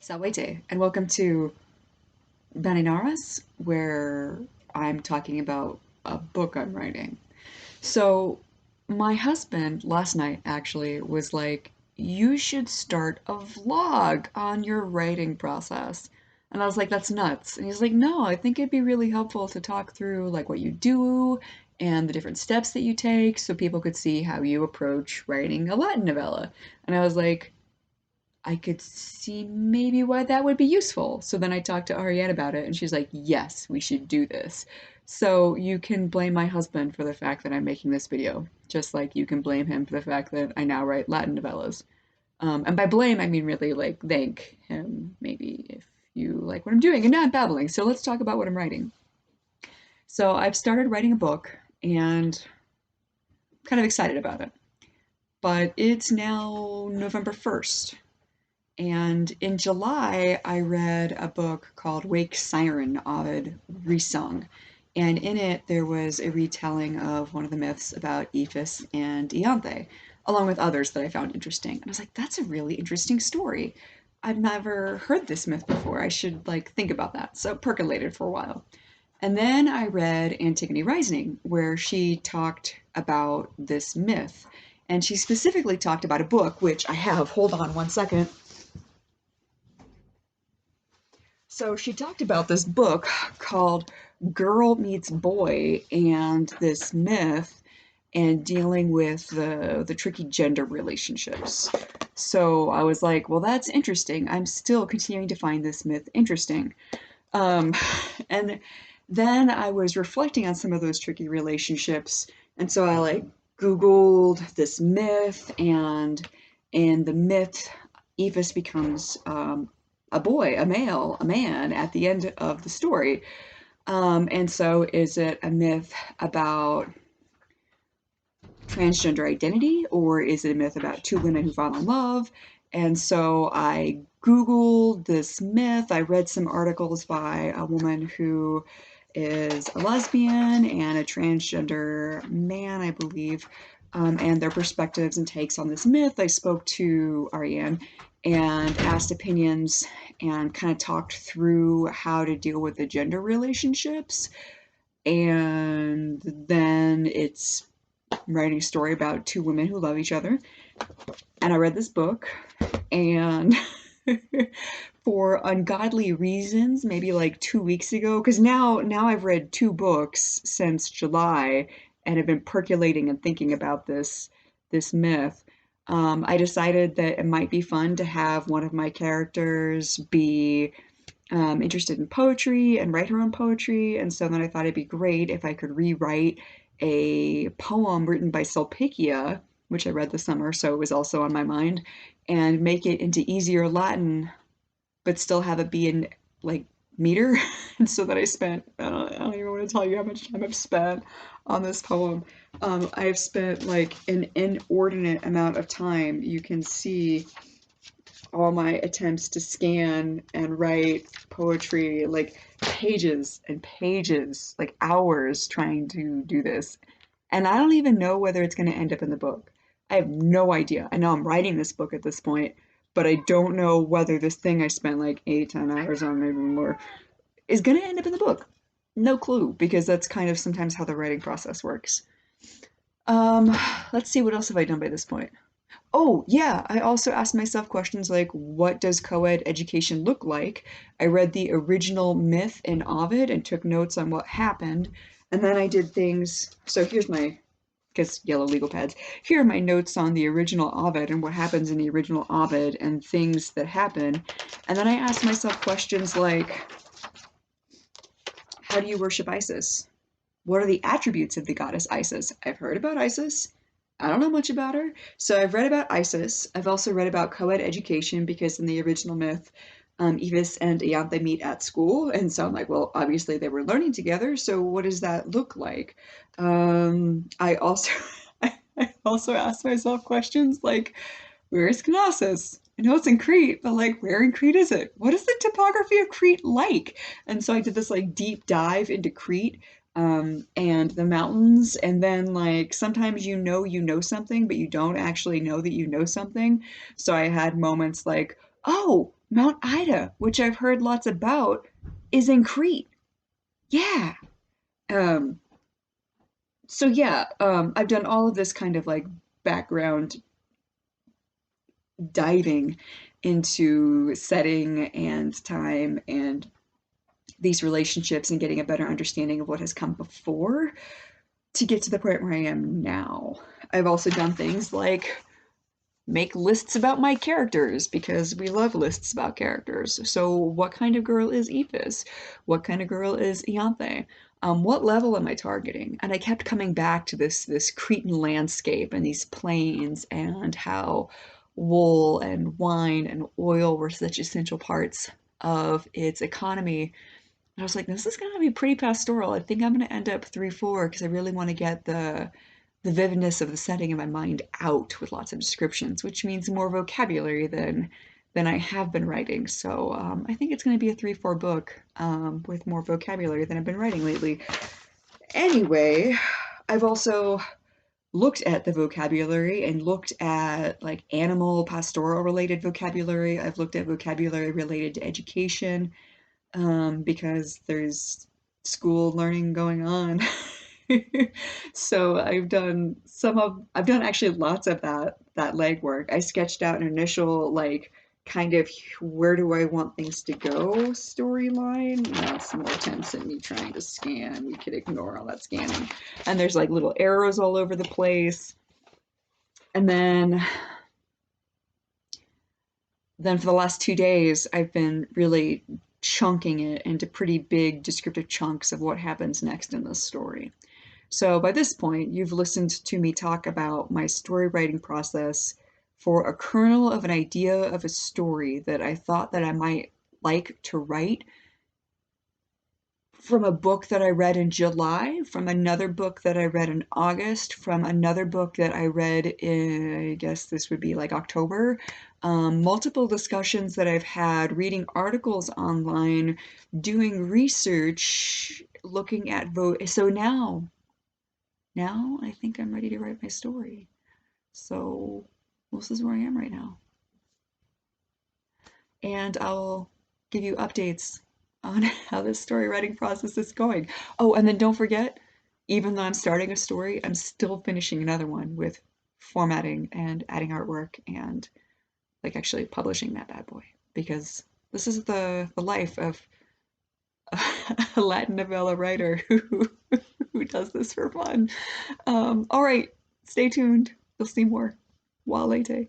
Salwete, and welcome to Baninaras, where I'm talking about a book I'm writing. So, my husband last night actually was like, "You should start a vlog on your writing process." And I was like, "That's nuts." And he's like, "No, I think it'd be really helpful to talk through like what you do and the different steps that you take so people could see how you approach writing a Latin novella." And I was like, I could see maybe why that would be useful. So then I talked to Ariette about it, and she's like, yes, we should do this. So you can blame my husband for the fact that I'm making this video, just like you can blame him for the fact that I now write Latin novellas. And by blame, I mean really like thank him, maybe if you like what I'm doing. And now I'm babbling, so let's talk about what I'm writing. So I've started writing a book, and I'm kind of excited about it. But it's now November 1st. And in July, I read a book called Wake Siren, Ovid Resung. And in it, there was a retelling of one of the myths about Ephus and Ianthe, along with others that I found interesting. And I was like, that's a really interesting story. I've never heard this myth before. I should like think about that. So it percolated for a while. And then I read Antigone Rising, where she talked about this myth. And she specifically talked about a book, which I have. Hold on one second. So she talked about this book called Girl Meets Boy and this myth and dealing with the tricky gender relationships. So I was like, well, that's interesting. I'm still continuing to find this myth interesting. Um, and then I was reflecting on some of those tricky relationships, and so I like Googled this myth, and the myth Ephus becomes a boy, a male, a man at the end of the story. And so, is it a myth about transgender identity, or is it a myth about two women who fall in love? And so I Googled this myth. I read some articles by a woman who is a lesbian and a transgender man, I believe, and their perspectives and takes on this myth. I spoke to Ariane and asked opinions and kind of talked through how to deal with the gender relationships. And then it's writing a story about two women who love each other. And I read this book, and for ungodly reasons, maybe like 2 weeks ago, because now I've read two books since July and have been percolating and thinking about this myth. I decided that it might be fun to have one of my characters be interested in poetry and write her own poetry, and so then I thought it'd be great if I could rewrite a poem written by Sulpicia, which I read this summer, so it was also on my mind, and make it into easier Latin, but still have it be in like meter. And so that I don't even want to tell you how much time I've spent on this poem. I've spent like an inordinate amount of time. You can see all my attempts to scan and write poetry, like pages and pages, like hours trying to do this. And I don't even know whether it's going to end up in the book. I have no idea. I know I'm writing this book at this point, but I don't know whether this thing I spent like 8, 10 hours on, maybe more, is going to end up in the book. No clue, because that's kind of sometimes how the writing process works. Um, let's see, what else have I done by this point? Oh, yeah. I also asked myself questions like, what does co-ed education look like? I read the original myth in Ovid and took notes on what happened. And then I did things. So here's my, guess, yellow legal pads. Here are my notes on the original Ovid and what happens in the original Ovid and things that happen. And then I asked myself questions like, how do you worship Isis? What are the attributes of the goddess Isis? I've heard about Isis. I don't know much about her. So I've read about Isis. I've also read about co-ed education because in the original myth, Evis and Ianthe meet at school. And so I'm like, well, obviously they were learning together. So what does that look like? I also I also asked myself questions like, where is Knossos? I know it's in Crete, but like, where in Crete is it? What is the topography of Crete like? And so I did this like deep dive into Crete, and the mountains. And then like sometimes you know something, but you don't actually know that you know something. So I had moments like, oh, Mount Ida, which I've heard lots about, is in Crete. Yeah. Um, so yeah, I've done all of this kind of like background diving into setting and time and these relationships and getting a better understanding of what has come before to get to the point where I am now. I've also done things like make lists about my characters because we love lists about characters. So, what kind of girl is Ethis? What kind of girl is Ianthe? What level am I targeting? And I kept coming back to this Cretan landscape and these plains and how wool and wine and oil were such essential parts of its economy. And I was like, this is going to be pretty pastoral. I think I'm going to end up 3-4 because I really want to get the vividness of the setting in my mind out with lots of descriptions, which means more vocabulary than I have been writing. So I think it's going to be a 3-4 book with more vocabulary than I've been writing lately. Anyway, I've also looked at the vocabulary and looked at like animal pastoral related vocabulary. I've looked at vocabulary related to education because there's school learning going on. So I've done actually lots of that legwork. I sketched out an initial like kind of where do I want things to go storyline. That's more attempts at me trying to scan. You could ignore all that scanning. And there's like little arrows all over the place. And then for the last 2 days, I've been really chunking it into pretty big descriptive chunks of what happens next in this story. So by this point, you've listened to me talk about my story writing process for a kernel of an idea of a story that I thought that I might like to write from a book that I read in July, from another book that I read in August, from another book that I read in, I guess this would be like October. Multiple discussions that I've had, reading articles online, doing research, looking at vote. So now I think I'm ready to write my story. So this is where I am right now. And I'll give you updates on how this story writing process is going. Oh, and then don't forget, even though I'm starting a story, I'm still finishing another one with formatting and adding artwork and like actually publishing that bad boy because this is the life of a Latin novella writer who does this for fun. All right, stay tuned. You'll see more. Walete.